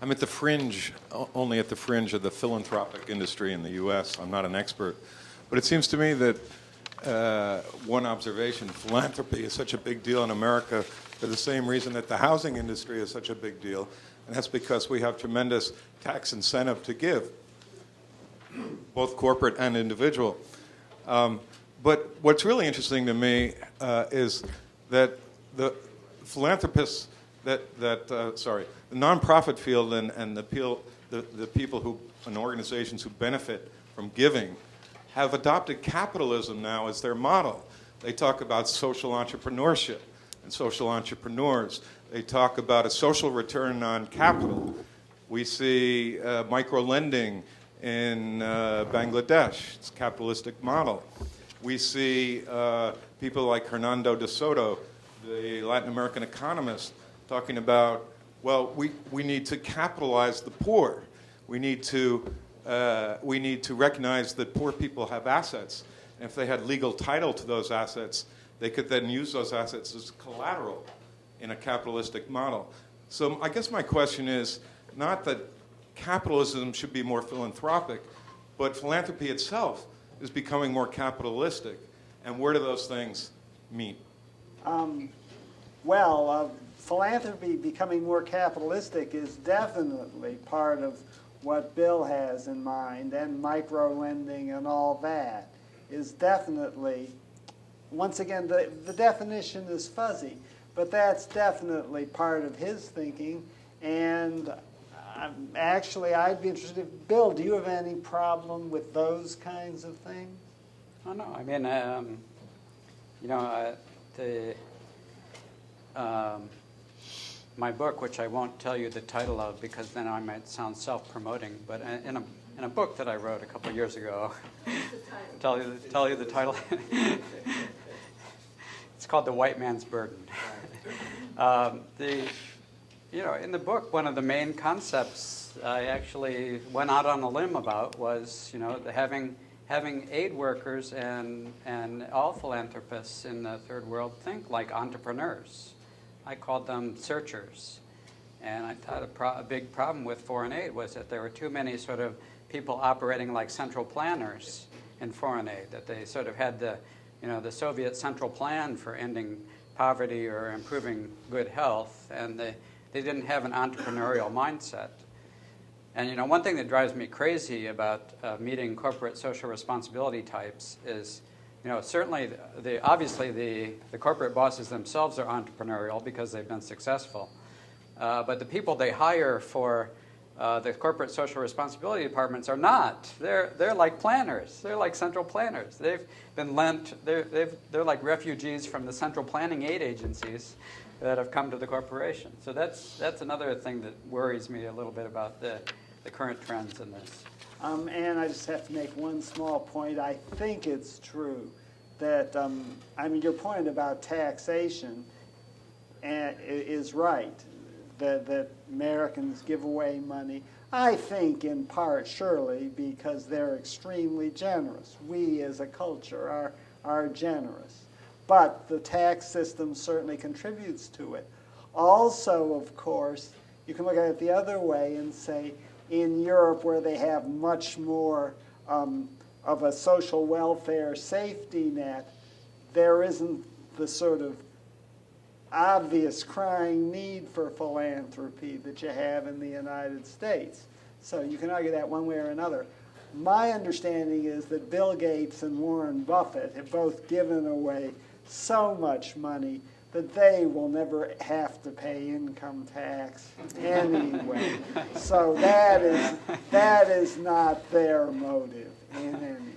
I'm at the fringe, only at the fringe of the philanthropic industry in the U.S. I'm not an expert. But it seems to me that one observation, philanthropy is such a big deal in America for the same reason that the housing industry is such a big deal. And that's because we have tremendous tax incentive to give, both corporate and individual. But what's really interesting to me is that the philanthropists, the nonprofit field and the people who and organizations who benefit from giving have adopted capitalism now as their model. They talk about social entrepreneurship and social entrepreneurs. They talk about a social return on capital. We see micro-lending in Bangladesh. It's a capitalistic model. We see people like Hernando de Soto, the Latin American economist, talking about, well, we need to capitalize the poor. We need to recognize that poor people have assets. And if they had legal title to those assets, they could then use those assets as collateral in a capitalistic model. So I guess my question is not that capitalism should be more philanthropic, but philanthropy itself is becoming more capitalistic. And where do those things meet? Philanthropy becoming more capitalistic is definitely part of what Bill has in mind, and micro-lending and all that is definitely, once again, the definition is fuzzy, but that's definitely part of his thinking. And I'd be interested, Bill, do you have any problem with those kinds of things? Oh, no. I mean, my book, which I won't tell you the title of because then I might sound self-promoting, but in a book that I wrote a couple of years ago, tell you the title. It's called The White Man's Burden. In the book, one of the main concepts I actually went out on a limb about was, having aid workers and all philanthropists in the third world think like entrepreneurs. I called them searchers. And I thought a big problem with foreign aid was that there were too many sort of people operating like central planners in foreign aid, that they sort of had the Soviet central plan for ending poverty or improving good health, and they didn't have an entrepreneurial mindset. And one thing that drives me crazy about meeting corporate social responsibility types is, certainly obviously the corporate bosses themselves are entrepreneurial because they've been successful, but the people they hire for the corporate social responsibility departments are not. They're like planners. They're like central planners. They've been lent. They're like refugees from the central planning aid agencies that have come to the corporation. So that's another thing that worries me a little bit about the current trends in this. And I just have to make one small point. I think it's true that, your point about taxation is right, that Americans give away money. I think in part, surely, because they're extremely generous. We as a culture are generous. But the tax system certainly contributes to it. Also, of course, you can look at it the other way and say, in Europe, where they have much more of a social welfare safety net, there isn't the sort of obvious crying need for philanthropy that you have in the United States. So you can argue that one way or another. My understanding is that Bill Gates and Warren Buffett have both given away so much money that they will never have to pay income tax anyway. So that is not their motive in any